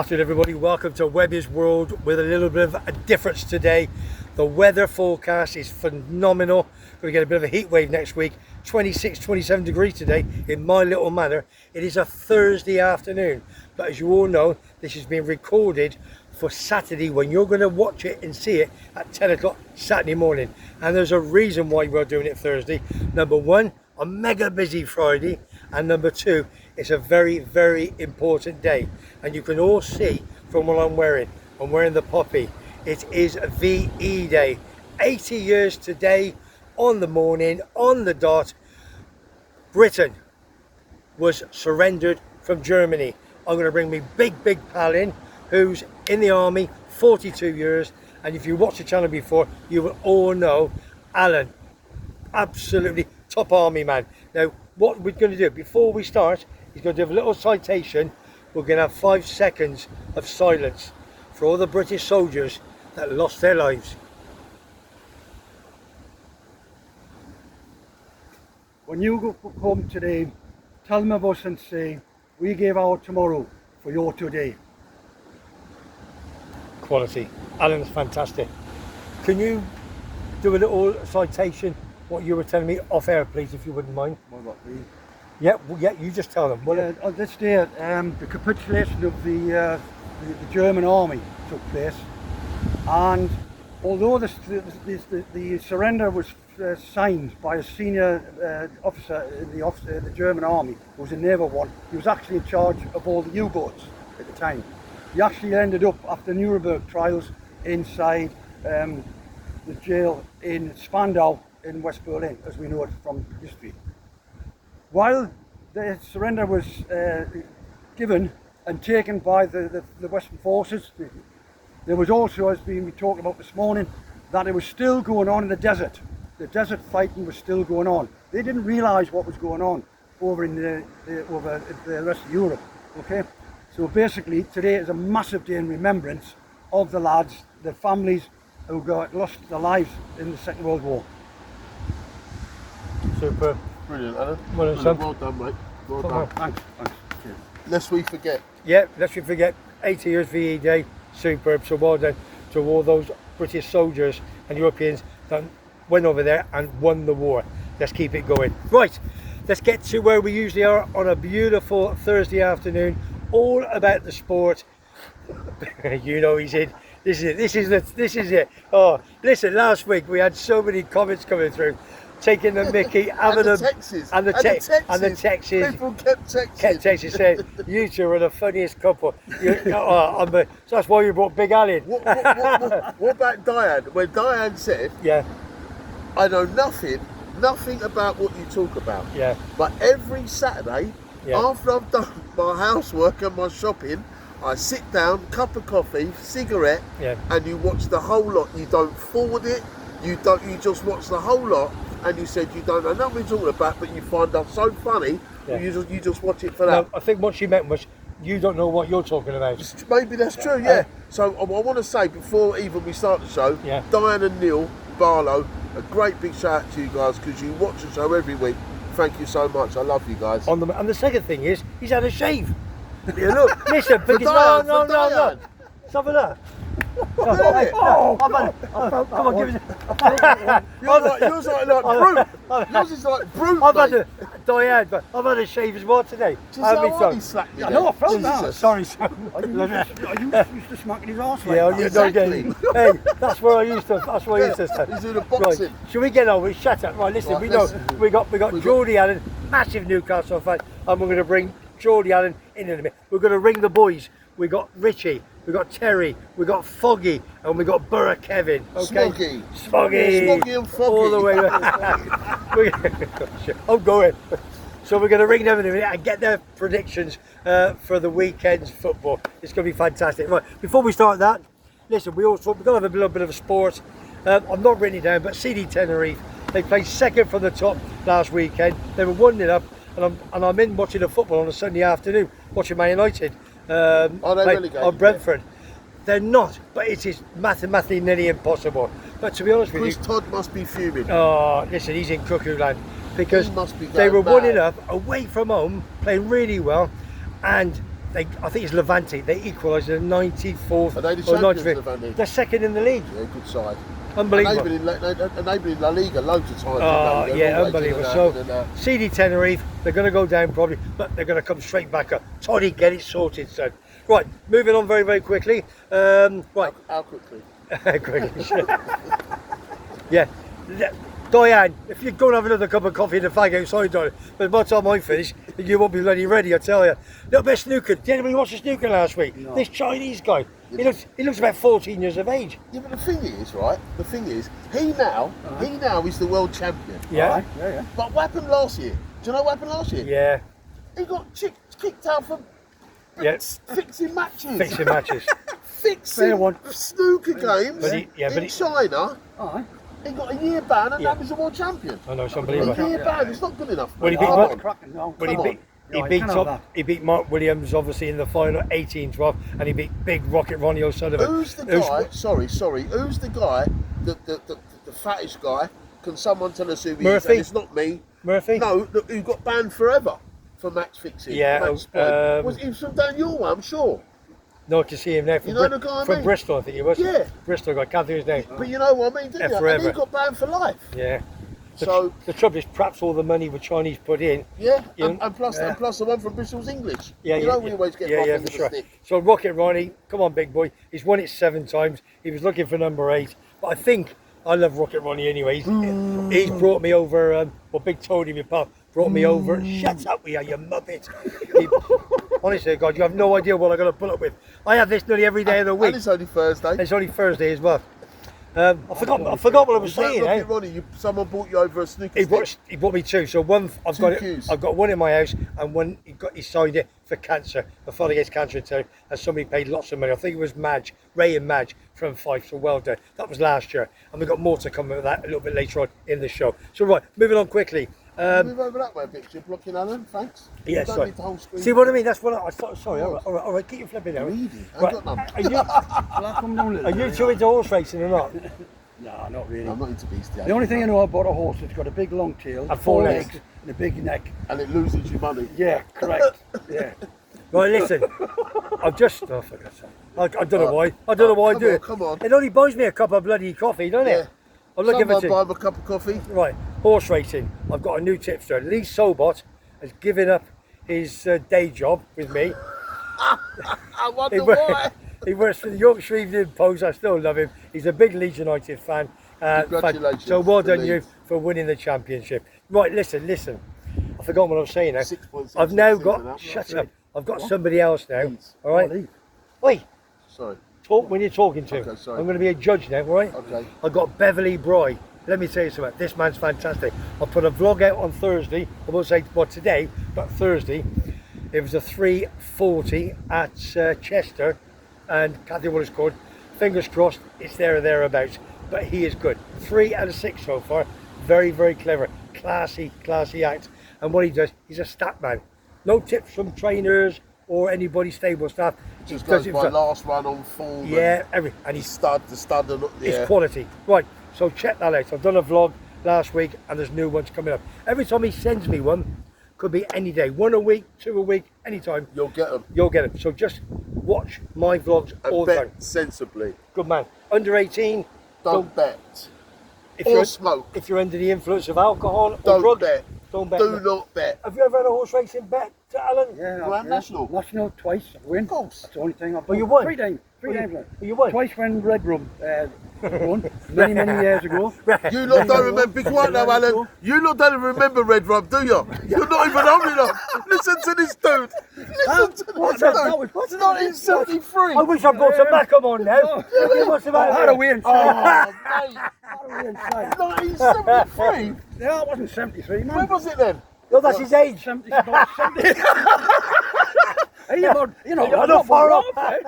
Afternoon everybody, welcome to WEBBY'S World with a little bit of a difference today. The weather forecast is phenomenal. We're going to get a bit of a heat wave next week. 26, 27 degrees today in my little manor. It is a Thursday afternoon, but as you all know, this is being recorded for Saturday when you're going to watch it and see it at 10 o'clock Saturday morning. And there's a reason why we're doing it Thursday. Number one, a mega busy Friday, and number two, it's a very, very important day. And you can all see from what I'm wearing the poppy. It is VE Day. 80 years today, on the morning, on the dot, Britain was surrendered from Germany. I'm going to bring me big pal in, who's in the army, 42 years. And if you watched the channel before, you will all know Alan. Absolutely top army man. Now, what we're going to do before we start, he's going to do a little citation. We're going to have 5 seconds of silence for all the British soldiers that lost their lives. When you come today, tell them of us and say, we gave our tomorrow for your today. Quality. Alan's fantastic. Can you do a little citation, what you were telling me off air, please, if you wouldn't mind? What about me? Yeah, you just tell them. On this day, the capitulation of the German army took place, and although the surrender was signed by a senior officer in the German army, who was a naval one, he was actually in charge of all the U-boats at the time. He actually ended up, after Nuremberg trials, inside the jail in Spandau in West Berlin, as we know it from history. While the surrender was given and taken by the Western forces, there was also, as we talked about this morning, that it was still going on in the desert. The desert fighting was still going on. They didn't realise what was going on over in over the rest of Europe. Okay, so basically today is a massive day in remembrance of the lads, the families who lost their lives in the Second World War. Super. Brilliant, Alan. Well done, mate. Well done. Thanks. Cheers. Lest we forget. Yeah, lest we forget, 80 years VE Day, superb. So well done to all those British soldiers and Europeans that went over there and won the war. Let's keep it going. Right, let's get to where we usually are on a beautiful Thursday afternoon, all about the sport. You know he's in. This is it. Oh, listen, last week we had so many comments coming through, taking the mickey, having and the texts. People kept texting saying, you two are the funniest couple. So that's why you brought Big Al in. What about Diane? When Diane said, yeah, I know nothing about what you talk about. Yeah. But every Saturday, after I've done my housework and my shopping, I sit down, cup of coffee, cigarette, and you watch the whole lot. You don't forward it. You just watch the whole lot. And you said you don't know nothing to talk about, but you find us so funny. Yeah. You just watch it for that. I think what she meant was you don't know what you're talking about. Maybe that's true. Yeah. So I want to say before even we start the show, Diane and Neil Barlow, a great big shout out to you guys because you watch the show every week. Thank you so much. I love you guys. And the second thing is he's had a shave. Yeah, look. Listen, no. Let's have a look. Come on, give it. Yours is like brute. Diane, but I've had a shave as well today. He slapped me. I know, I felt that. Sorry, son. I used to smacking his arse like that. Exactly. Hey, that's where I used to. That's where I used to stand. He's doing a boxing. Right. Should we get on with shut up? Right, listen. We got Geordie Allen, massive Newcastle fan, and we're going to bring Geordie Allen in a minute. We're going to ring the boys. We got Richie. We got Terry, we got Foggy, and we got Burra Kevin. Okay? Smoggy and Foggy. All the way. I'm going. So we're going to ring them in a minute and get their predictions for the weekend's football. It's going to be fantastic. Right, before we start that, listen, we've got to have a little bit of a sport. I'm not written it down, but CD Tenerife, they played second from the top last weekend. They were 1-0 up, and I'm in watching the football on a Sunday afternoon, watching Man United. On Brentford. They're not, but it is mathematically nearly impossible. But to be honest with you, Chris Todd must be fuming. Oh, listen, he's in cuckoo land because they were 1-0 up away from home, playing really well, and I think it's Levante. They equalised in the 94th. Are they the or champions, 95th. Levante? They're second in the league. Yeah, good side. Unbelievable. Enabling La Liga loads of times. Oh, yeah, always unbelievable. in So, CD Tenerife, they're going to go down probably, but they're going to come straight back up. Toddy, get it sorted, son. Right, moving on very, very quickly. Right. How quickly? Quickly. Yeah. Diane, if you go and have another cup of coffee in the fag outside, darling, but by the time I finish, you won't be bloody ready, I tell you. Little bit of snooker. Did anybody watch the snooker last week? No. This Chinese guy, he looks about 14 years of age. Yeah, but the thing is, right? The thing is, he now is the world champion. Yeah. Right, yeah. But what happened last year? Do you know what happened last year? Yeah. He got kicked out for fixing matches. Fixing matches. Fixing one. snooker games in China. Aye. He got a year ban and now he's the world champion. I know, it's unbelievable. A year ban, it's not good enough. When he mate. beat Come Mark- on. He beat Mark Williams obviously in the final 18-12, and he beat Big Rocket Ronnie O'Sullivan. Who's the guy? Sorry. Who's the guy? The fattest guy? Can someone tell us who he is? Murphy? And it's not me. Murphy? No, who got banned forever for match fixing? Yeah, match he was from down your way, I'm sure. No, I can see him now. From, You know the guy I from mean? Bristol, I think he was. Yeah. Bristol guy, can't think of his name. But you know what I mean, didn't you? Forever. And he got banned for life. Yeah. So The trouble is, perhaps all the money the Chinese put in. yeah, You and plus the one from Bristol's English. Yeah, you know we always get yeah, for for sure. stick. So Rocket Ronnie, come on, big boy. He's won it 7 times. He was looking for number 8, but I think I love Rocket Ronnie anyway. He's brought me over. Big Tony, my pal, brought me over. Shut up, you muppet. Honestly, God, you have no idea what I'm going to pull up with. I have this nearly every day of the week. And it's only Thursday. It's only Thursday as well. I forgot what I was saying. Rocket Ronnie, someone brought you over a snooker stick. He brought me 2. So one, I've Two got it. cues. I've got one in my house, and one he signed it for cancer. The fight against cancer in town, and somebody paid lots of money. I think it was Ray and Madge from Fife. So well done. That was last year, and we've got more to come with that a little bit later on in the show. So right, moving on quickly. Move over that way a bit, you're blocking Alan, thanks. Yeah, You don't sorry. need the whole screen. See what I mean? That's what I thought. Sorry, all right, keep your flipping out. Reading. I've Right, got none. are you two into horse racing or not? No, not really. I'm not into beastie. The only thing I know about a horse, it's got a big long tail, And 4 legs. and a big neck. And it loses you money. Yeah, correct. Yeah. Right, listen. I've just. Oh, for God's sake. I don't know why. I don't know why I do it. Come on. It only buys me a cup of bloody coffee, doesn't Yeah. it? I'm looking Someone for buy him a cup of coffee. Right, horse racing. I've got a new tipster. Lee Sobot has given up his day job with me. I wonder why. He works for the Yorkshire Evening Post. I still love him. He's a big Leeds United fan. Congratulations So well to done you Leeds. for winning the championship. Right, listen. I forgot what I was saying now. 6.6 I've now season got. up. Shut up. I've got somebody else now. Leeds. All right. Lee. Wait. Sorry. Talk when you're talking to. Okay, sorry. I'm going to be a judge now, all right? Okay. I've got Beverly Bry. Let me tell you something. This man's fantastic. I put a vlog out on Thursday. I won't say what today, but Thursday. It was a 3:40 at Chester, and can't think what it's called. Fingers crossed, it's there or thereabouts. But he is good. 3 out of 6 so far. Very, very clever. Classy act. And what he does, he's a stat man. No tips from trainers or anybody stable staff. Just He does goes it by himself. last run on form. Yeah, and The he's stud and it's quality. Right, so check that out. I've done a vlog last week and there's new ones coming up. Every time he sends me one, could be any day. 1 a week, 2 a week, anytime. You'll get them. You'll get them. So just watch my vlogs all And the time. bet sensibly. Good man. Under 18, Don't bet. if Or you're, smoke. if you're under the influence of alcohol or Don't drugs, bet. don't bet. Do not bet. Have you ever had a horse racing bet, Alan? Yeah, Grand National. National twice. I win. Of course. That's the only thing I've Well, won. you won. 3 times. 3 Well, times. well, you won. Twice when Red Rum won, many years ago. You lot don't remember. Be quiet now, Alan. You lot don't remember Red Rum, do you? You're not even old enough. Listen to this dude. Listen to this What's that? dude. What's that? 1973. I wish I brought some back on now. You must have had How do we Oh, inside? mate. How do we inside? 1973. Yeah, it wasn't 73, When man. was it then? No, that's his age. 70, about 70. Hey, you know, You're I'm not far off. eh?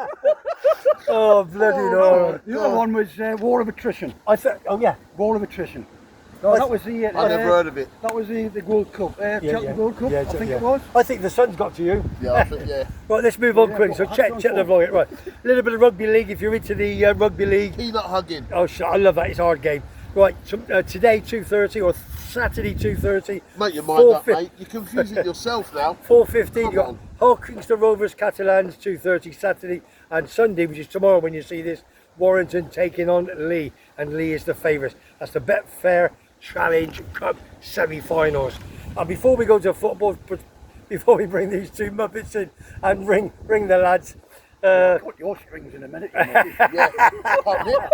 Oh, bloody no. The other one was War of Attrition. I thought, oh yeah. War of Attrition. No, that was the. I never heard of it. That was the Gold Cup. Cheltenham Gold Cup. I think it was. I think the sun's got to you. Yeah, I think, yeah. Right, let's move on Yeah, quick. what- So that's check on the form. vlog. Right, a little bit of rugby league if you're into the rugby league. Peanut hugging. Oh, I love that. It's a hard game. Right, today 2:30 or Saturday 2:30. Make your mind up, mate. You're confusing yourself now. 4:15. You got Hulkington Rovers Catalans 2:30 Saturday, and Sunday, which is tomorrow when you see this, Warrington taking on Lee, and Lee is the favourites. That's the Betfair Challenge Cup semi-finals. And before we go to football, before we bring these two muppets in and ring the lads. Got your strings in a minute. Yeah.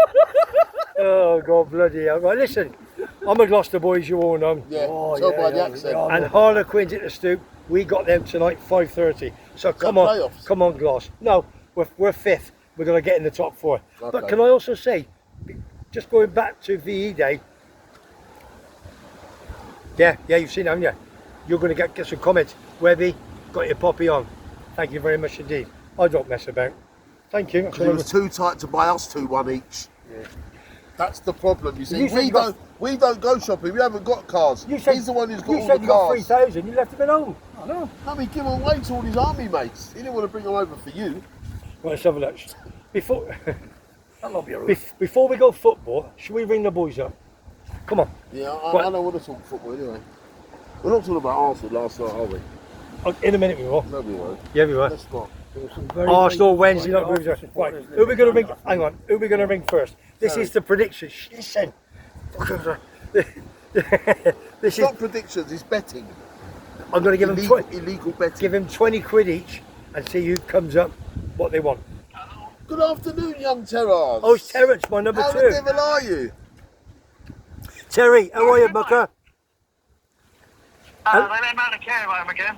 Oh God, bloody hell! Right, listen, I'm a Gloucester boy, as you all know. Yeah. Tell by the accent. And Harlequins at the Stoop. We got them tonight 5:30. So come on, playoffs? come on, Gloss. No, we're fifth. We're going to get in the top four. Okay. But can I also say, just going back to VE Day. Yeah, you've seen it, haven't you? You're going to get some comments. Webby, got your poppy on. Thank you very much indeed. I don't mess about. Thank you. Because it was too tight to buy us two one each. Yeah. That's the problem. You see, You we don't go shopping. We haven't got cars. He's the one who's got all the said you got cars. 3,000. You left them at home. I know. I mean, give them away to all his army mates. He didn't want to bring them over for you. Right, let's have a look. Before That'll be a roof. before we go football, should we ring the boys up? Come on. Yeah, Right. I don't want to talk football anyway. We're not talking about Arsenal last night, are we? In a minute we will. No, we won't. Yeah, we will. Let's not. Arsenal Wednesday night moves us. Right, who are we going to ring? Hang on, who are we going to ring first? This is the prediction. Listen. This It's is. not predictions, it's betting. I'm going to give illegal, him illegal betting. give him 20 quid each and see who comes up what they want. Good afternoon, young Terrars. Oh, it's Terence, my number How the 2. devil are you? Terry, how are you, Mucker? They let him out of care home again.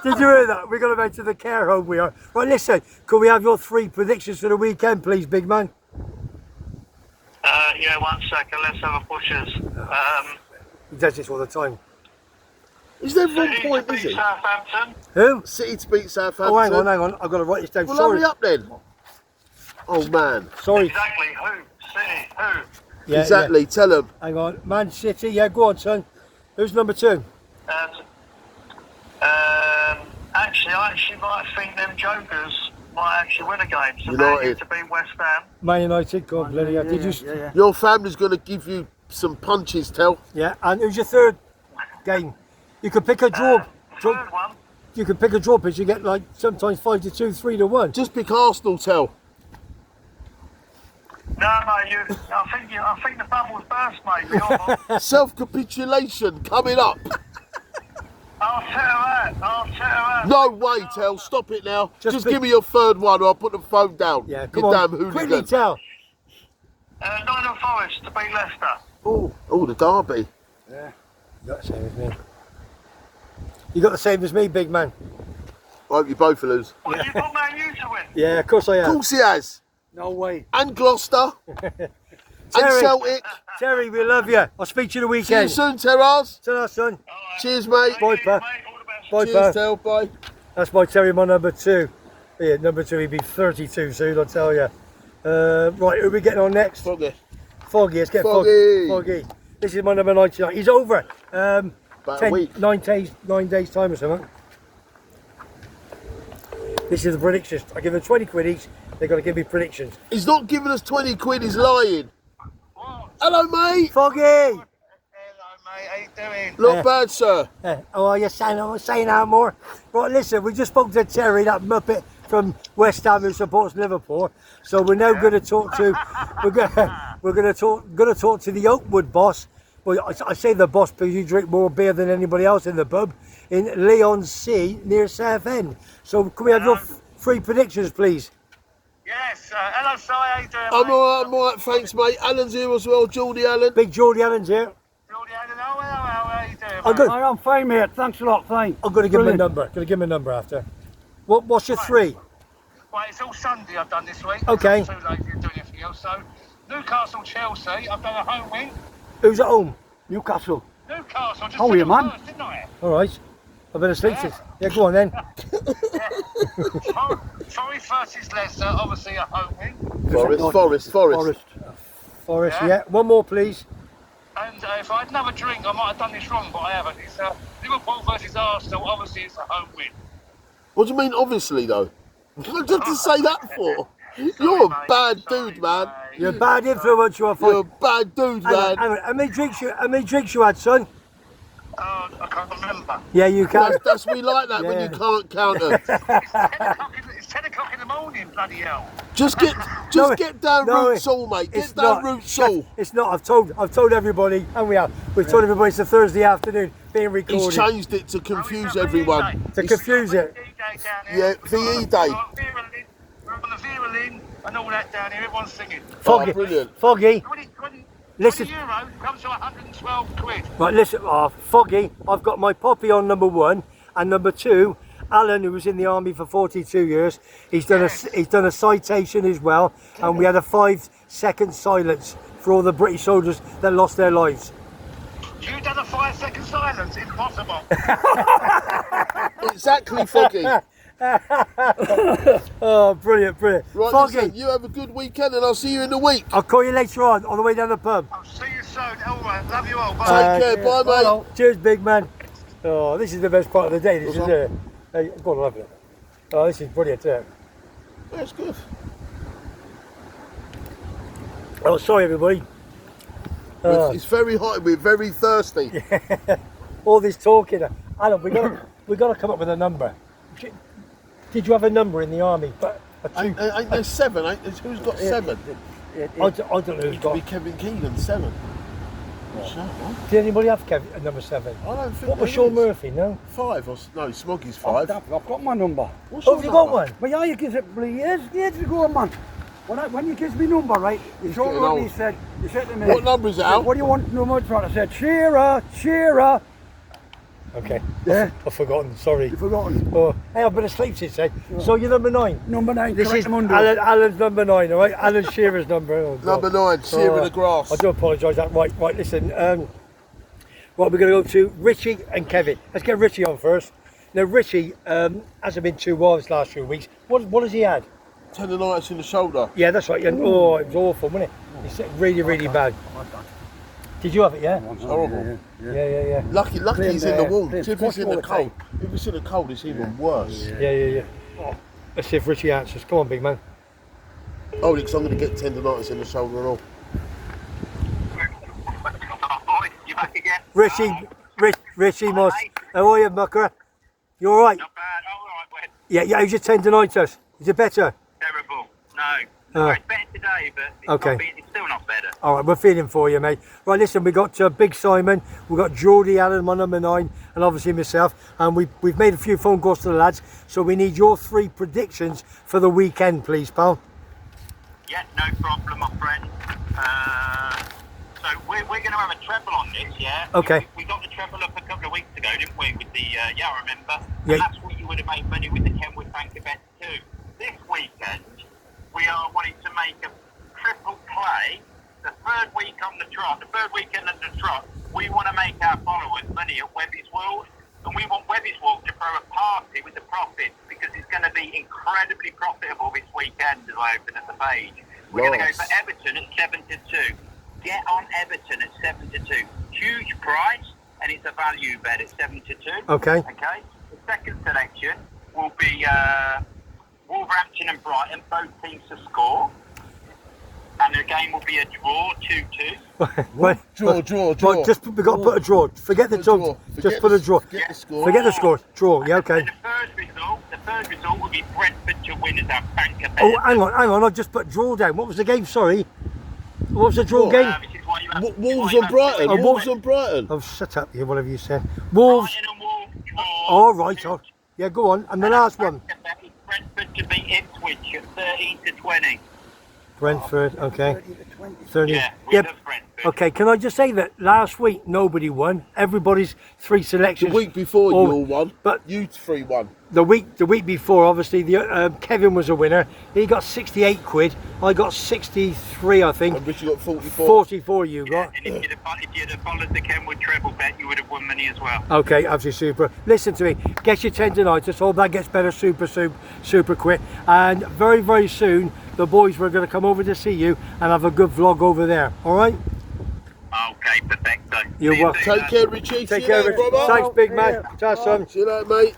Did you hear that? We're going to go to the care home, we are. Right, listen, could we have your 3 predictions for the weekend, please, big man? Yeah, 1 second. Let's have a pushers. He does this all the time. Is there 1 City point, to is beat it? Southampton. Who? City to beat Southampton. Oh, hang on. I've got to write this down. Well, Sorry. hurry up then. Oh, man. Sorry. Exactly. Who? City. Who? Yeah, exactly, tell them. Yeah. Hang on. Man City. Yeah, go on, son. Who's number 2? Actually, I might think them jokers might actually win a game. So United. to beat West Ham. Man United. God, bloody hell. Did you? Yeah. Your family's going to give you some punches, Tell. Yeah. And who's your 3rd game? You could pick a draw. Third one. You could pick a draw pitch. You get like sometimes 5-2, 3-1. Just pick Arsenal, Tell. No, mate. I think the bubble's burst, mate. You're not. Self-capitulation coming up. I'll tell her. No way, Tell. Stop it now. Just pick- give me your 3rd one or I'll put the phone down. Yeah, you come on. damn hooligan. Quickly, tell. Nottingham Forest to beat Leicester. Oh, the derby. Yeah. You got the same as me. You got the same as me, big man. I hope you both lose. Well, you got Man U to win. Yeah, of course I Of am. course he has. No way. And Gloucester. And Terry. Celtic. Terry, we love you. I'll speak to you the See you weekend. soon, Terrars. Ta-ra, son. Cheers, mate. Bye, Cheers, pa. mate. All the best. Bye, Cheers, pa. Tell. Bye. That's my Terry, my number 2. Yeah, number 2, he'd be 32 soon, I'll tell you. Right, who are we getting on next? Foggy. Foggy, let's get Foggy. Foggy. This is my number 99. He's over. About a week. 9 days time or something. This is the predictions. I give them 20 quid each. They've got to give me predictions. He's not giving us 20 quid, he's lying. What? Hello, mate. Foggy! Hello, mate. How you doing? Not bad, sir. Oh, you're saying out more? Right, listen, we just spoke to Terry, that muppet from West Ham who supports Liverpool. So we're now going to talk to we're going to talk to the Oakwood boss. Well, I say the boss because you drink more beer than anybody else in the pub in Leigh-on-Sea near Southend. So can we have your 3 predictions, please? Yes. Hello, Si. How you doing, I'm alright, thanks, mate. Alan's here as well, Geordie Allen. Big Geordie Allen's here. Geordie, how you doing, I'm good. I'm fine, mate. Thanks a lot. Fine. I'm going to give him a number. Going to give him a number after. What's your 3? Right, it's all Sunday I've done this week. Okay. I'm too lazy to do anything else. So, Newcastle, Chelsea. I've done a home win. Who's at home? Newcastle. Newcastle. Just Oh, said yeah, it man. first, didn't I? All right. I better speak to you. Yeah, go on then. Forest versus Leicester. Obviously a home win. Forest. Forest, Yeah. yeah. One more, please. And if I had another drink, I might have done this wrong, but I haven't. It's Liverpool versus Arsenal. Obviously, it's a home win. What do you mean, obviously, though? What did you say that for? You're a bad dude, man. You're a bad influence, you are. You're a bad dude, man. How many drinks you had, son? I can't remember. Yeah, you can. That's we like that when you can't count them. It's 10 o'clock in the morning, bloody hell. Just get down Route Soul, mate. Get down Route Soul. It's not. I've told everybody, and we've told everybody it's a Thursday afternoon being recorded. He's changed it to confuse everyone. To confuse it. Yeah, VE Day. We're on the Vera and all that down here. Everyone's singing. Foggy. Oh, brilliant. Foggy. 20 Listen. euros comes to 112 quid. Right, listen, Foggy, I've got my poppy on number 1, and number 2, Alan, who was in the army for 42 years, he's done a citation as well, and we had a 5-second silence for all the British soldiers that lost their lives. You done a 5-second silence? Impossible. Exactly, Foggy. Oh, brilliant. Right, Foggy, listen, you have a good weekend, and I'll see you in the week. I'll call you later on the way down the pub. I'll see you soon. All right, love you all. Bye. Take care, bye, mate. Cheers, big man. Oh, this is the best part of the day, this isn't it? Hey, go on, love it. Oh, this is brilliant, isn't it? That's good. Oh, sorry, everybody. It's very hot. We're very thirsty. All this talking. Alan, we got to come up with a number. Did you have a number in the army? But Ain't there 7? Who's got 7? I don't know who's got. Be Kevin Keegan 7. Did anybody have a number 7? I don't think. What was Sean Murphy? No. 5 or no? Smoggy's 5. I've got my number. Have you got one? Well, yeah, you gives it years ago, man. When you gives me number, right? You said to me, what number is it, Al? What do you want number for? I said, Shearer. Okay. Yeah. I've forgotten. Sorry. You've forgotten. Oh, hey, I've been asleep since then. So you're number 9. Number 9. This is Alan's number 9, all right? Alan Shearer's number. Oh, number 9, Shearer the grass. I do apologise. Right. Listen. Right, we're going to go to Richie and Kevin. Let's get Richie on first. Now, Richie hasn't been too well this last few weeks. What has he had? Tendonitis in the shoulder. Yeah, that's right. And, oh, it was awful, wasn't it? It's really bad. Did you have it? Yeah. It's horrible. Yeah. Lucky he's in the warm. If it's in the cold, it's even worse. Yeah. Oh, let's see if Richie answers. Come on, big man. Oh, because I'm going to get tendonitis in the shoulder and all. You back again? Richie Moss. How are you, mucker? You all right? Not bad. All right, Wed. Yeah. How's your tendonitis? Is it better? Terrible. No, it's better today, but it's still not better. All right, we're feeling for you, mate. Right, listen, we got Big Simon, we've got Geordie Allen, my number 9, and obviously myself, and we've made a few phone calls to the lads, so we need your 3 predictions for the weekend, please, pal. Yeah, no problem, my friend. So we're going to have a treble on this, yeah? Okay. We got the treble up a couple of weeks ago, didn't we, with the, I remember. Yeah. And that's what you would have made money with the Kenwood Bank event too. This weekend, we are wanting to make a triple play. The third weekend on the trot, we want to make our followers money at WEBBY'S World. And we want WEBBY'S World to throw a party with the profits because it's going to be incredibly profitable this weekend as I open at the page. We're going to go for Everton at 7-2. Get on Everton at 7-2. Huge price, and it's a value bet at 7-2. Okay. The second selection will be Wolverhampton and Brighton, both teams to score. And the game will be a draw, 2-2. Draw. Right, we've got to put a draw. Forget the draw. Just put a draw. Forget the score. Forget the score. Draw. Yeah, okay. And the third result will be Brentford to win as our banker bet. Oh, hang on. I just put draw down. What was the game? Sorry. What was the draw game? Wolves and Brighton. Wolves and Brighton. Oh, shut up, you. Whatever you said. Wolves. All right. Yeah, go on. And the last one. Brentford to beat Ipswich at 13-20. Brentford, okay. 30. Yeah, Brentford. Okay, can I just say that last week nobody won. Everybody's 3 selections. The week before you all won, but you 3 won. The week before, obviously, Kevin was a winner. He got 68 quid. I got 63, I think. And Richie got 44. 44 you got. And if you'd have followed the Kenwood treble bet, you would have won money as well. Okay, absolutely super. Listen to me. Get your tendonitis. All that gets better super quick. And very, very soon, the boys were going to come over to see you and have a good vlog over there. All right? Okay, perfecto. You're welcome. Take care, Richie. Take care, Richie. Brother. Thanks, big man. Ciao, son. See you later, mate.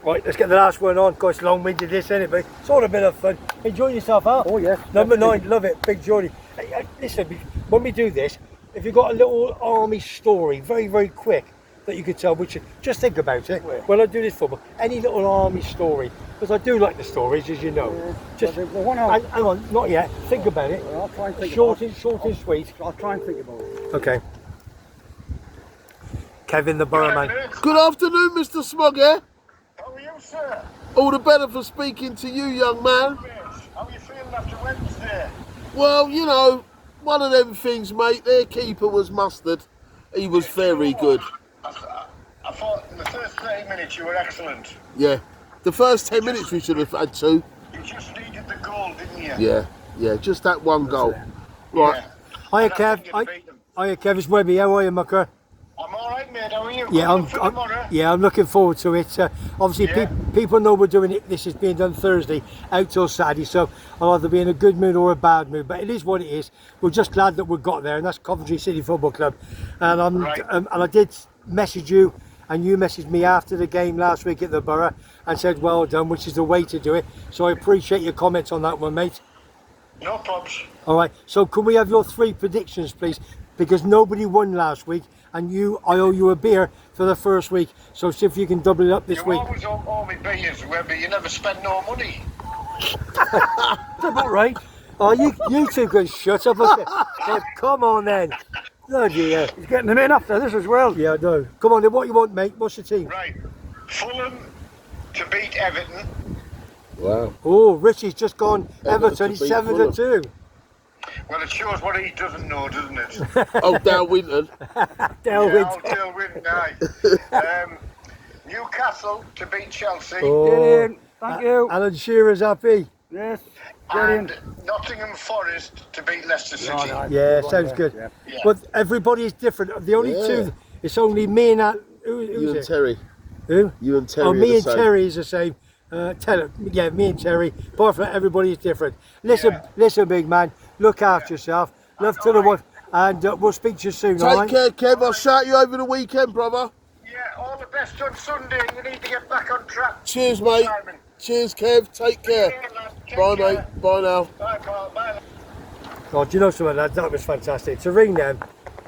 Right, let's get the last one on. Gosh, long-winded this, isn't it? But it's all a bit of fun. Enjoy yourself out. Oh, yes. Number 9, love it. Big Geordie. Hey, listen, when we do this, if you've got a little army story, very, very quick, that you could tell, which just think about it. When I do this football, any little army story, because I do like the stories, as you know. Just hang on, not yet. Think about it. Well, I'll try and think short and sweet. I'll try and think about it. Okay. Kevin the Burrowman. Good afternoon, Mr. Smoggy. How are you, sir? All the better for speaking to you, young man. How are you feeling after Wednesday? Well, you know, one of them things, mate. Their keeper was mustard. He was very good. I thought in the first 30 minutes you were excellent. Yeah. The first 10 minutes we should have had 2. You just needed the goal, didn't you? Yeah, just that one goal. Right. Hiya, Kev. Hiya, Kev. It's Webby. How are you, mucker? I'm all right, mate. How are you? Yeah, I'm looking forward to it. Obviously, people know we're doing it. This is being done Thursday, out till Saturday. So I'll either be in a good mood or a bad mood. But it is what it is. We're just glad that we got there, and that's Coventry City Football Club. And and I did message you, and you messaged me after the game last week at the Borough and said well done, which is the way to do it. So I appreciate your comments on that one, mate. No problems. All right. So can we have your 3 predictions, please? Because nobody won last week, and I owe you a beer for the first week. So see if you can double it up this week. You always owe me beers, Webby. You never spend no money. That's about right. Oh, you two can shut up. Oh, come on then. Bloody hell. He's getting them in after this as well. Yeah, I know. Come on then, what you want, mate? What's the team? Right. Fulham to beat Everton. Wow. Oh, Richie's just gone Everton Everton. He's to beat 7-2. Well, it shows what he doesn't know, doesn't it? Oh, Dale Winton. Dale Winton. Dale Winton, aye. Newcastle to beat Chelsea. Oh. Get in. Thank you. Alan Shearer's happy. Yes. Get And in. Nottingham Forest to beat Leicester City. Yeah, sounds good. Yeah. But everybody is different. The only two, it's only me and that. Who's You and it? Terry. Who? You and Terry. Oh, me are and the same. Terry is the same. Yeah, me and Terry. Apart from that, everybody is different. Listen, big man. Look after yourself. Love to the wife, and we'll speak to you soon. All right? Take care, Kev. I'll shout you over the weekend, brother. Yeah, all the best on Sunday. You need to get back on track. Cheers, mate. Simon. Cheers, Kev. Take care. Bye, care. mate. Bye now. Bye, Carl. Bye. Oh, do you know something, lads? That was fantastic. To ring them,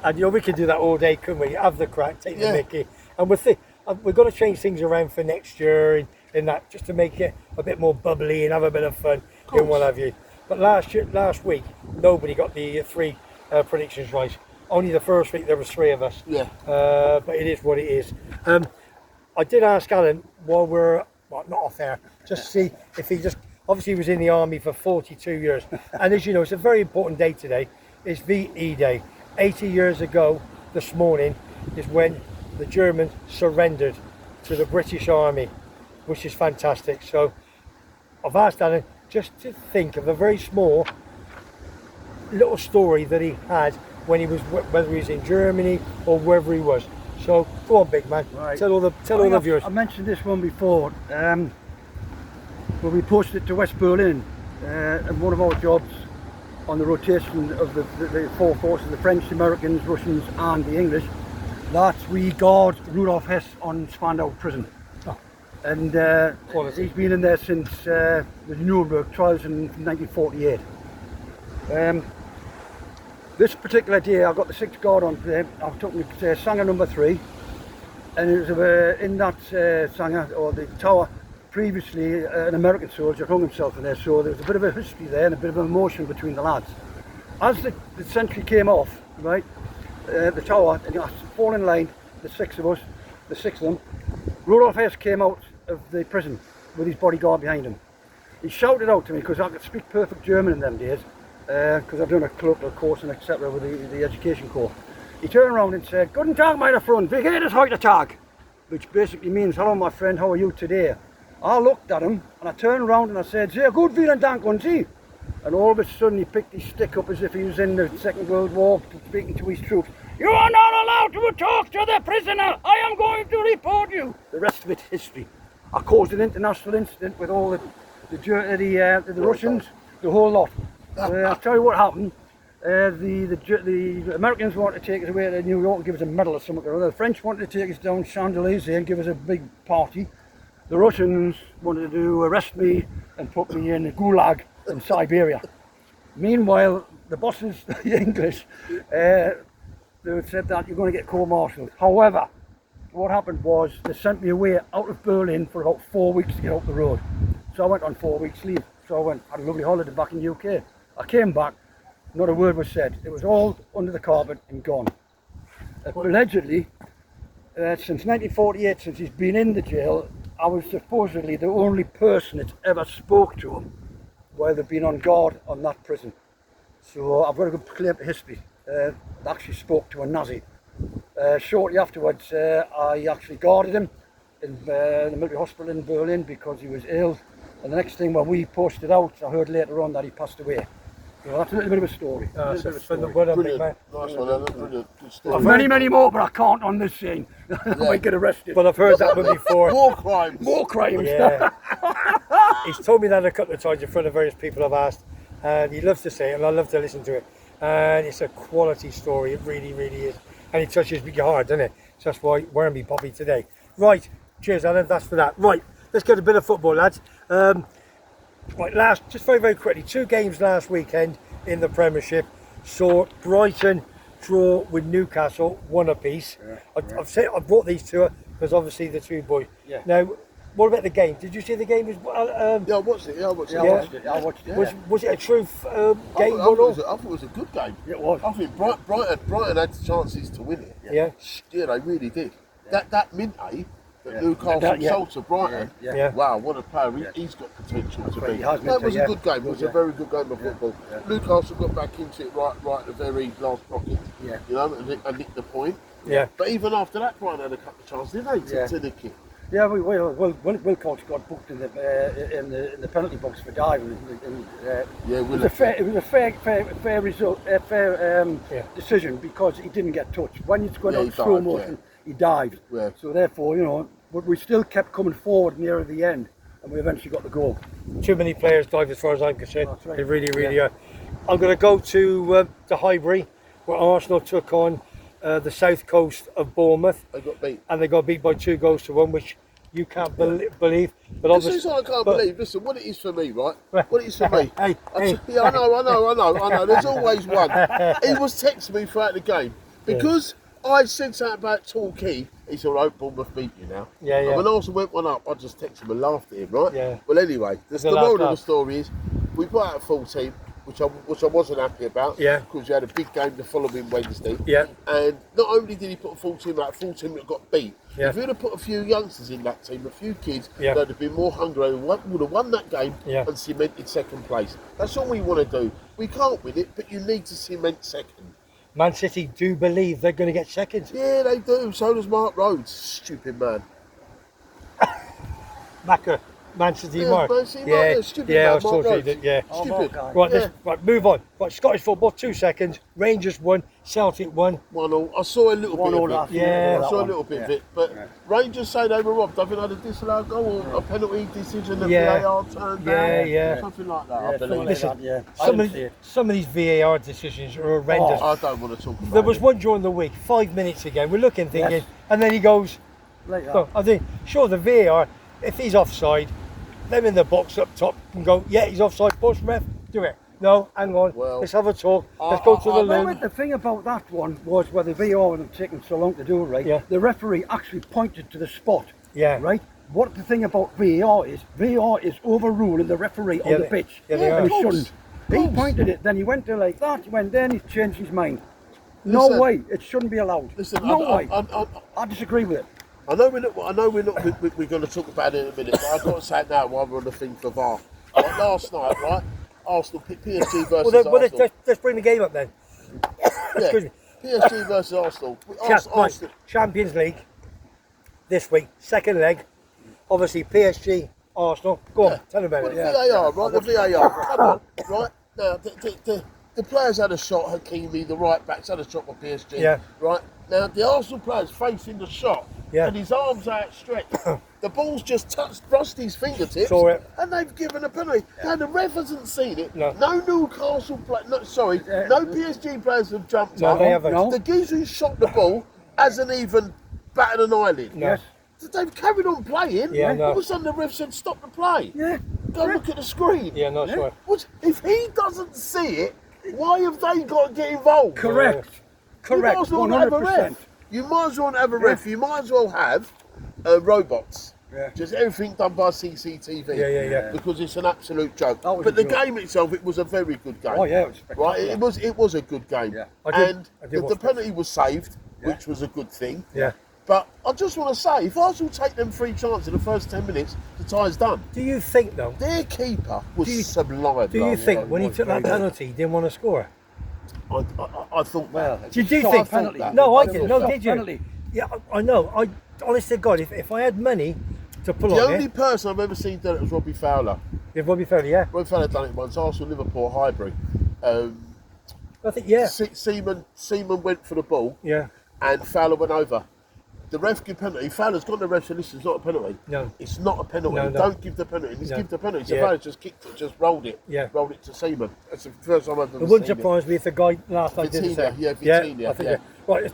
and we could do that all day, couldn't we? Have the crack, take the mickey, and we've got to change things around for next year in that, just to make it a bit more bubbly and have a bit of fun and what have you. But last week, nobody got the 3 predictions right. Only the first week there was 3 of us. Yeah. But it is what it is. I did ask Alan while we're not off air, just to see if he obviously he was in the army for 42 years, and as you know, it's a very important day today. It's VE Day. 80 years ago this morning is when the Germans surrendered to the British Army, which is fantastic. So I've asked Alan just to think of a very small little story that he had when he was, whether he was in Germany or wherever he was. So go on, big man. Right. Tell all the viewers. I mentioned this one before. When we posted it to West Berlin, and one of our jobs on the rotation of the 4 forces, the French, the Americans, Russians and the English, that we guard Rudolf Hess on Spandau prison. And he's been in there since the Nuremberg trials in 1948. This particular day I got the 6th guard on there. I took me to Sanger number 3, and it was in that Sanger, or the tower, previously an American soldier hung himself in there, so there was a bit of a history there and a bit of emotion between the lads. As the sentry came off, right, the tower, and you fall in line, the 6 of us, the 6 of them, Rudolf Hess came out of the prison with his bodyguard behind him. He shouted out to me, because I could speak perfect German in them days, because I've done a colloquial course and etc. with the education corps. He turned around and said, "Guten Tag, meine Freund, wie geht es heute Tag?" Which basically means, "Hello my friend, how are you today?" I looked at him and I turned around and I said, "Sehr gut, vielen Dank, und Sie?" And all of a sudden he picked his stick up as if he was in the Second World War speaking to his troops. "You are not allowed to talk to the prisoner. I am going to report you." The rest of it history. I caused an international incident with all the Russians, the whole lot. I'll tell you what happened. The Americans wanted to take us away to New York and give us a medal or something or other. The French wanted to take us down Champs-Élysées and give us a big party. the Russians wanted to arrest me and put me in a gulag in Siberia. Meanwhile, the bosses, the English, they said that you're going to get court-martialed. However, what happened was they sent me away out of Berlin for about 4 weeks to get out the road. So I went on 4 weeks leave. So I had a lovely holiday back in the UK. I came back, not a word was said. It was all under the carpet and gone. Allegedly, since 1948, since he's been in the jail, I was supposedly the only person that ever spoke to him while they've been on guard on that prison. So I've got a good claim to history. I actually spoke to a Nazi. Shortly afterwards, I actually guarded him in the military hospital in Berlin because he was ill. And the next thing when we posted out, I heard later on that he passed away. So that's a little bit of a story. Brilliant. Nice one, Alan. Brilliant. Good story. I've many more, but I can't on this scene. I might get arrested. Well, I've heard that one before. More crimes. More crimes. Yeah. He's told me that a couple of times in front of various people I've asked, and he loves to say it, and I love to listen to it. And it's a quality story, it really, really is. And it touches me hard, doesn't it? So that's why we're me Poppy today. Right, cheers Alan, that's for that. Right, let's get a bit of football, lads. Right, just very quickly, 2 games last weekend in the Premiership. Saw Brighton draw with Newcastle, 1 apiece. Yeah. I've brought these 2 because obviously the 2 boys. Yeah. Now, what about the game? Did you see the game? Yeah, I watched it. I watched it. Was it a true game? I thought it was a good game. It was. I think Brighton had chances to win it. Yeah. Yeah, they really did. That Minte that Newcastle sold to Brighton. Yeah. Wow, what a player! He's got potential to be. That was a good game. It was a very good game of football. Yeah. Newcastle got back into it right at the very last pocket. Yeah. You know, and nicked the point. Yeah. But even after that, Brighton had a couple of chances, didn't they, to nick it? Yeah, Wilcox got booked in the penalty box for diving. It was a fair result, decision because he didn't get touched. When he's going out slow motion, he dived. Yeah. So therefore, but we still kept coming forward nearer the end, and we eventually got the goal. Too many players dive, as far as I'm concerned. That's right. They really are. I'm going to go to Highbury, where Arsenal took on the south coast of Bournemouth. They got beat. And they got beat by 2-1, which you can't believe. But this is what I can't believe. Listen, what it is for me, right? What it is for me. I know. There's always one. He was texting me throughout the game because I said something about Torquay. He said, "Right, Bournemouth beat you now." Yeah. And when Arsenal went 1 up, I just texted him and laughed at him, right? Yeah. Well, anyway, the moral of the story is we put out a full team, which I wasn't happy about. Yeah. Because we had a big game the following Wednesday. Yeah. And not only did he put a full team out, a full team that got beat. Yeah. If he'd have put a few youngsters in that team, a few kids, they'd have been more hungry and would have won that game and cemented second place. That's all we want to do. We can't win it, but you need to cement second. Man City do believe they're going to get second. Yeah, they do. So does Mark Rhodes. Stupid man. Macca. Man City Mark. Stupid man. I saw it. Stupid. Right, move on. Right, Scottish football, 2 seconds. Rangers won, Celtic won. 1-1. I saw a little bit of it. I saw a little bit of it. But Rangers say they were robbed. I think they had a disallowed goal or a penalty decision. The VAR turned down. Something like that. I believe. Listen, some of these VAR decisions are horrendous. I don't want to talk about it. There was one during the week, 5 minutes ago. We're looking, thinking, and then he goes. I think, sure, the VAR, if he's offside, them in the box up top can go, he's offside, push ref, do it. No, hang on, let's have a talk, let's go to the loo. The thing about that one was where the VAR was taking so long to do it, right? The referee actually pointed to the spot, right? What the thing about VAR is overruling the referee on the pitch, and he shouldn't. He pointed it, then he went to like that, he went there and he changed his mind. No way, it shouldn't be allowed. No way. I disagree with it. I know we're going to talk about it in a minute, but I've got to say it now while we're on the thing for VAR. Like last night, right? Arsenal, PSG versus Arsenal. Let's bring the game up then. PSG versus Arsenal. Champions League this week, second leg. Obviously, PSG, Arsenal. Go on, tell me about it. VAR, right? The VAR. Come on, right? Now, the players had a shot, Hakimi, the right backs had a shot for PSG. Right? Now, the Arsenal player's facing the shot. And his arms outstretched. The ball's just brushed his fingertips, and they've given a penalty. Now the ref hasn't seen it. No Newcastle no PSG players have jumped up. They haven't. The geezer who shot the ball hasn't even batted an eyelid. they've carried on playing. Yeah, no. All of a sudden the ref said, stop the play. Yeah. Go look at the screen. Yeah, no, sure. If he doesn't see it, why have they got to get involved? Correct. You might as well have a 100%. ref. You might as well have a ref. You might as well have robots. Yeah. Just everything done by CCTV. Yeah. Because it's an absolute joke. That was But a the joke. game itself, it was a very good game. Oh yeah, it was Right, spectacular. it was a good game. Yeah. I did The watch penalty was saved, Yeah. which was a good thing. Yeah. But I just want to say, if Arsenal take them 3 chances in the first 10 minutes, the tie's done. Do you think though? Their keeper was Do you- sublime. Do you last think night. when he took that penalty, he didn't want to score? I thought Well, that. Did you Soft think? penalty. No, I It was didn't. a No, soft did you? penalty. Yeah, I know. Honest to God, if I had money to pull The on only it, person I've ever seen do it was Robbie Fowler. if Robbie Fairley, yeah, Robbie Fowler done it once. Arsenal, Liverpool, Highbury. I think yeah, Seaman went for the ball yeah, and Fowler went over. The ref give penalty. Fowler's gone to the ref and listen, it's not a penalty. No. It's not a penalty. No. Don't give the penalty. Just No. give the penalty. So Yeah. Fowler just kicked it, just rolled it. Yeah. Rolled it to Seaman. That's the first time I've ever it seen wouldn't it. surprise me if the guy last night did the Vitinha, same. yeah, Vitinha, I think yeah. Right,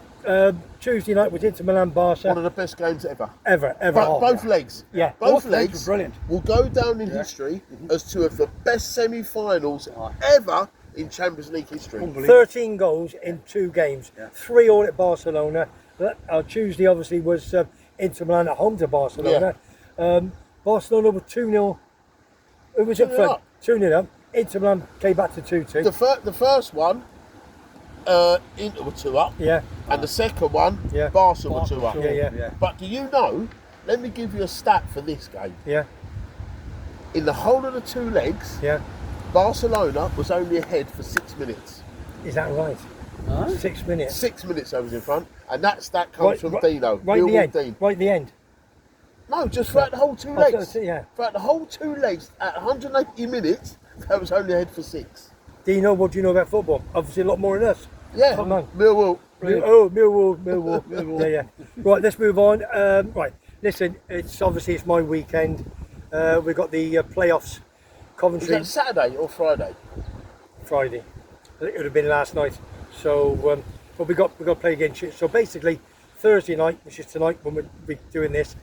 Tuesday night we did to Milan Barca. One of the best games ever. Ever. Both legs. Yeah. Both Both legs legs were brilliant. will go down in history as 2 of the best semi-finals ever in Champions League history. Unbelievable. 13 goals in 2 games. 3 all at Barcelona. Tuesday obviously was Inter Milan at home to Barcelona. Barcelona were 2-0. Who was up 2-0 front? up. 2-0 up. Inter Milan came back to 2-2. The first one, Inter were 2 up. Yeah, And the second one, Yeah. Barca were 2 up. yeah. But do you know, let me give you a stat for this game. yeah, In the whole of the 2 legs, yeah. Barcelona was only ahead for 6 minutes. Is that right? 6 minutes. 6 minutes I was in front, and that stat comes from Dino. Right at the Real end. Dean. Right at the end. No, just throughout the whole 2 I was legs. gonna say, yeah. Throughout the whole 2 legs, at 180 minutes, that was only ahead for 6. Dino, what do you know about football? Obviously a lot more than us. Yeah, Come on. Millwall. Millwall. Yeah. Right, let's move on. Right, listen, it's my weekend. We've got the playoffs. Was Coventry that Saturday or Friday? Friday. It would have been last night. So, but we got to play again. So basically, Thursday night, which is tonight when we're doing this,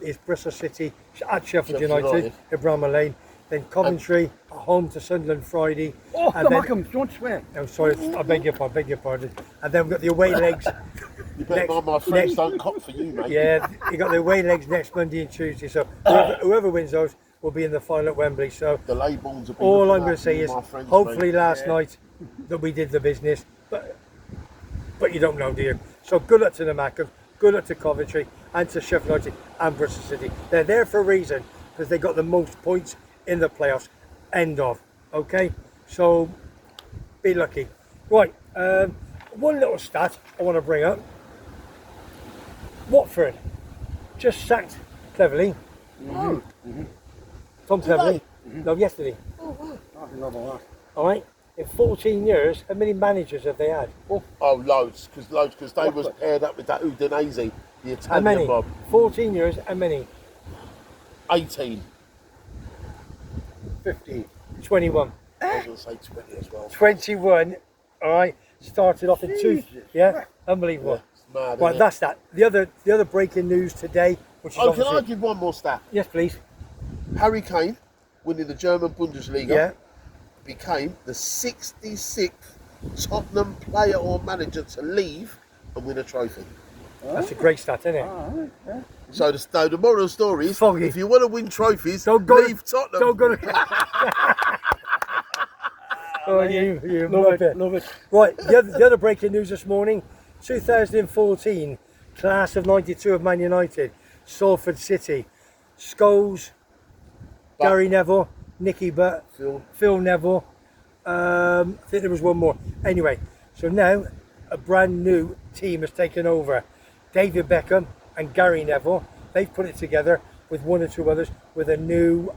is Bristol City at Sheffield United at Bramall Lane. Then Coventry at home to Sunderland Friday. Oh, and the then, Mackham, don't swear. I'm sorry, I beg your pardon. And then we've got the away legs. You better mind my friends don't cop for you, mate. Yeah, you got the away legs next Monday and Tuesday. So whoever wins those will be in the final at Wembley. So The Laybons have been all looking I'm going out to say for is, my friends, hopefully mate. last night that we did the business, but you don't know, do you? So good luck to the Mackham, good luck to Coventry and to Sheffield United and Bristol City. They're there for a reason because they got the most points in the playoffs. End of. Okay, so be lucky. Right, one little stat I want to bring up. Watford just sacked Cleverley. Tom Cleverley. No, yesterday. Nothing about that. All right. In 14 years, how many managers have they had? Oh, loads, because they was paired up with that Udinese, the How Italian many? mob. 14 years. How many? 18. 15. 21. I was going to say 20 as well. 21. All right. Started off in 2. Jesus. Yeah. Unbelievable. It's mad, Right. isn't it? That's that. The other breaking news today, which is Oh, can I obviously. give one more stat? Yes, please. Harry Kane, winning the German Bundesliga, Yeah. became the 66th Tottenham player or manager to leave and win a trophy. That's a great stat, isn't it? Alright, yeah. So the moral of the story is, Foggy. if you want to win trophies, Don't go. leave Tottenham. Don't go. Oh, you Love muppet. it, love it. Right, the other breaking news this morning, 2014, class of 92 of Man United, Salford City, Scholes, Gary Neville, Nicky Butt, Phil Neville, I think there was one more. Anyway, so now a brand new team has taken over. David Beckham and Gary Neville, they've put it together with 1 or 2 others with a new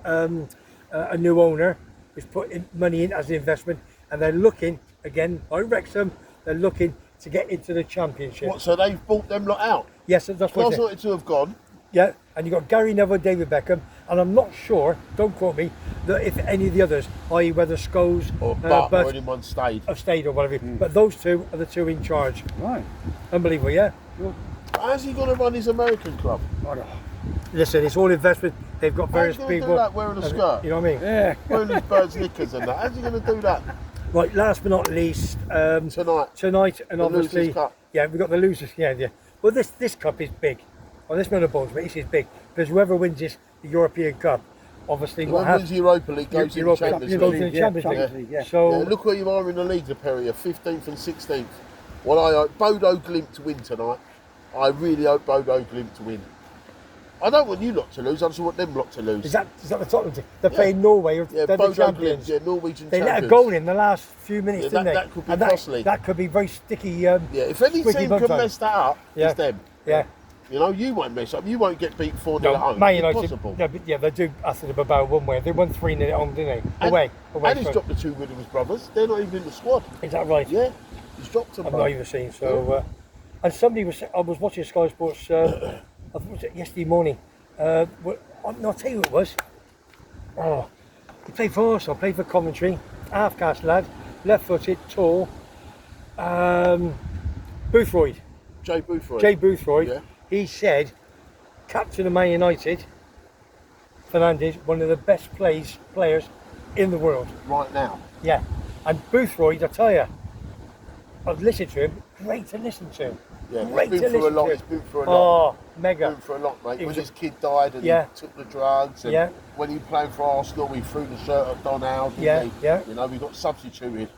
owner who's put money in as an investment, and they're looking, again, like Wrexham, they're looking to get into the Championship. What, so they've bought them lot out? Yes, that's what Class I said. wanted to have gone. Yeah, and you've got Gary Neville, David Beckham, and I'm not sure, don't quote me, that if any of the others, i.e. whether Scholes Or Butt, Butt or anyone stayed. have stayed or whatever, but those 2 are the 2 in charge. Right. Unbelievable, yeah? How's he going to run his American club? I don't know. Listen, it's all investment. They've got various How's he people. going to do that wearing a skirt? You know what I mean? Yeah. Wearing his birds knickers and that. How's he going to do that? Right, last but not least, tonight, and The obviously, Losers' Cup. yeah, we've got the losers. Yeah. Well, this cup is big. Well, this Miller Balls, but this is big because whoever wins this, the European Cup, obviously, Whoever wins the Europa League goes in the Europa Cup, Champions goes League. in the Champions League. Yeah. So Yeah, look where you are in the league, Perrier, 15th and 16th. Well, I hope Bodo Glimt to win tonight. I really hope Bodo Glimt to win. I don't want you lot to lose, I just want them lot to lose. is that the Tottenham team? They're playing Norway, Yeah, they're the Bodo champions. Glimt, yeah, Norwegian They champions. let a goal in the last few minutes, Yeah, didn't they? that could be And costly. That could be very sticky. Yeah, if any squeaky team bum can time. mess that up, Yeah. it's them. Yeah. You know, you won't mess up. You won't get beat 4-0 at home. Man United, Impossible. yeah, they do after the Bilbao one way. They won 3-0 at home, didn't they? Away. And he's dropped the two Williams brothers. They're not even in the squad. Is that right? Yeah, he's dropped them. I've both. not even seen. So, and somebody I was watching Sky Sports. I think it was yesterday morning. No, I'll tell you what it was. Oh, he played for Arsenal. Played for Coventry. Half-caste lad, left-footed, tall. Boothroyd. Jay Boothroyd. Jay Boothroyd. Yeah. He said, captain of Man United, Fernandes, one of the best players in the world. Right now. Yeah. And Boothroyd, I tell you, I've listened to him. Great to listen to. Yeah, Great he's to been through a listen lot. to. He's been through a lot. Oh, mega. Been through a lot, mate. It When was his kid died and Yeah. he took the drugs, and Yeah. when he played for Arsenal, he threw the shirt at Don Howe. Yeah, He? yeah. You know, we got substituted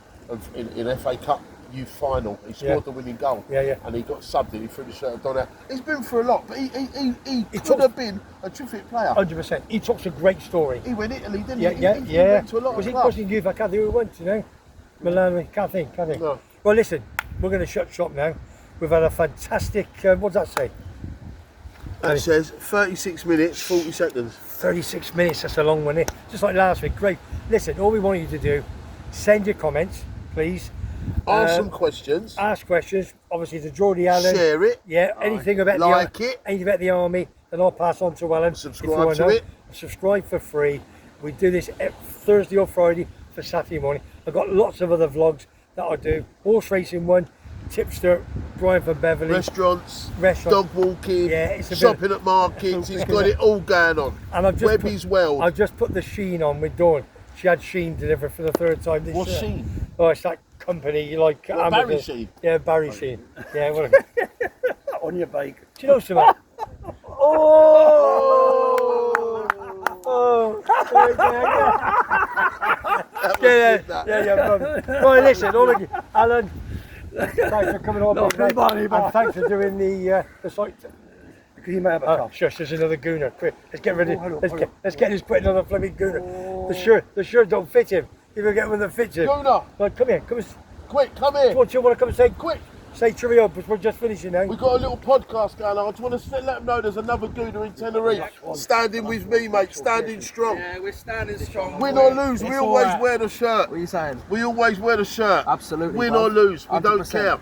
in FA Cup youth final. He scored Yeah. the winning goal. Yeah. And he got subbed and he threw the shirt at Don Howe. He's been through a lot, but he could talks- have been a terrific player. 100%. He talks a great story. He went Italy, didn't Yeah, he? He yeah. went to a lot Was of it clubs. wasn't youth? I can't think who went, you know? Milan, can't think. No. Well, listen, we're going to shut shop now. We've had a fantastic, what does that say? That says 36 minutes, 40 seconds. 36 minutes, that's a long one, isn't it? Just like last week. Great. Listen, all we want you to do, send your comments, please. Ask some questions. Ask questions. Obviously, to Geordie Allen. Share it. Yeah, anything about anything about the army, then I'll pass on to Alan. Subscribe if you wanna to know. it. Subscribe for free. We do this Thursday or Friday for Saturday morning. I've got lots of other vlogs that I do. Horse racing one, tipster, Brian from Beverley. Restaurants, Restaurant. dog walking, Yeah, it's a shopping at markets. He's got it all going on. And I've just Webby's World. I've just put the Sheen on with Dawn. She had Sheen delivered for the third time this What's year. Sheen? Oh, it's that company like What, Amazon. Barry Sheen? Yeah, Barry Sheen. Yeah, well, On your bike. do you know something? Oh! Yeah. Right, listen, all of you, Alan. Thanks for coming on, mate, and thanks for doing the site. Can you have a top? Shush, there's another gooner. Quick, let's get rid of. hello, Let's get this put another flipping gooner. The shirt don't fit him. You will get one that fits him. Gooner, Right, come here, come and. quick, come here. What do you want to come and say? Quick. Say cheerio, because we're just finishing now. We've got a little podcast going on. I just want to let them know there's another Gooner in Tenerife. Standing with me, mate. Standing strong. Yeah, we're standing strong. Win or lose, we always wear the shirt. What are you saying? We always wear the shirt. Absolutely. Win bro. or lose, we don't 100%. care.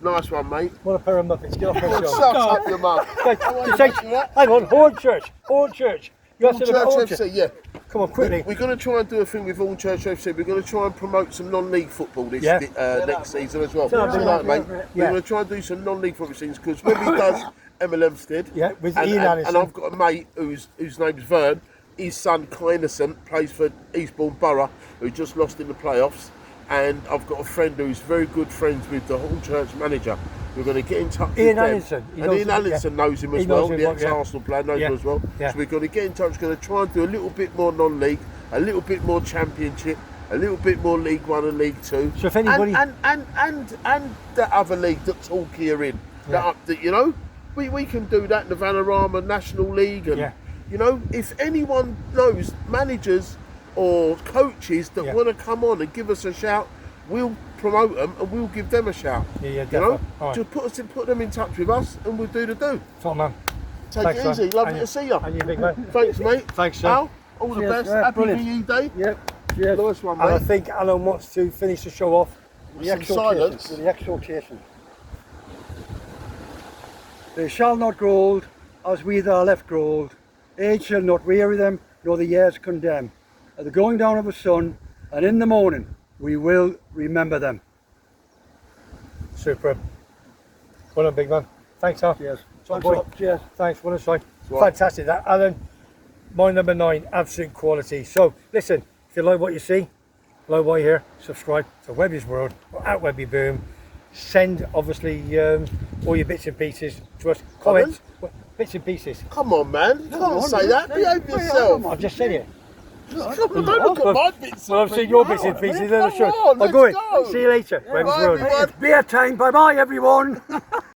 Nice one, mate. What a pair of muppets. Get off my Good, show. shut up, your mum. Hang on, Hornchurch. You have to look at Hornchurch Hornchurch. FC, yeah. Come on, quickly. We're going to try and do a thing with Hornchurch FC. We're going to try and promote some non-league football this Yeah. next season as well. Yeah. Tonight, mate. Yeah. We're going to try and do some non-league football things because when he does Emil Elmstead, Yeah, with and, Ian and, Allison. and I've got a mate whose name's Vern. His son Kynasson plays for Eastbourne Borough, who just lost in the playoffs. And I've got a friend who's very good friends with the Hornchurch manager. We're going to get in touch with Ian them. Allison. He And knows Ian him, Allison knows him as He knows well. him, The yeah. ex-Arsenal player knows him as well. Yeah. So we're going to get in touch. We're going to try and do a little bit more non-league, a little bit more Championship, a little bit more League One and League Two. So if anybody- and the other league that Torquay are in, that you know, we can do that in the Vanarama National League, and Yeah. you know, if anyone knows managers or coaches that Yeah. want to come on and give us a shout, we'll promote them and we'll give them a shout. Yeah, you know, definitely. All right. just put them in touch with us and we'll do the do. Top man. Take Thanks, it man. easy. Lovely And to see you. And you, big man. Thanks, mate. Thanks, sir. Al, all the Cheers, best. yeah, Happy brilliant. VE Day. Yep. Cheers. Nice one, And I mate. think Alan wants to finish the show off. The Some silence. The exhortation. They shall not grow old as we that are left grow old. Age shall not weary them, nor the years condemn. At the going down of the sun, and in the morning, we will remember them. Superb. Well done, big man. Thanks, Al. Cheers. Thanks a lot. Cheers. Thanks, what a sign. Right. Fantastic, that, Alan. My number 9, absolute quality. So, listen, if you like what you see, like what you hear, subscribe to Webby's World or at Webby Boom. Send, obviously, all your bits and pieces to us. Comments, bits and pieces. Come on, man. You can't say that. Behave yourself. I've just said it. Come on, don't look at my bits Well, I've seen your bits and pieces. Then I'll Come show. on, I'll go in. let's go. See you later. Webby's Bye, World. everyone. It's beer time. Bye bye, everyone.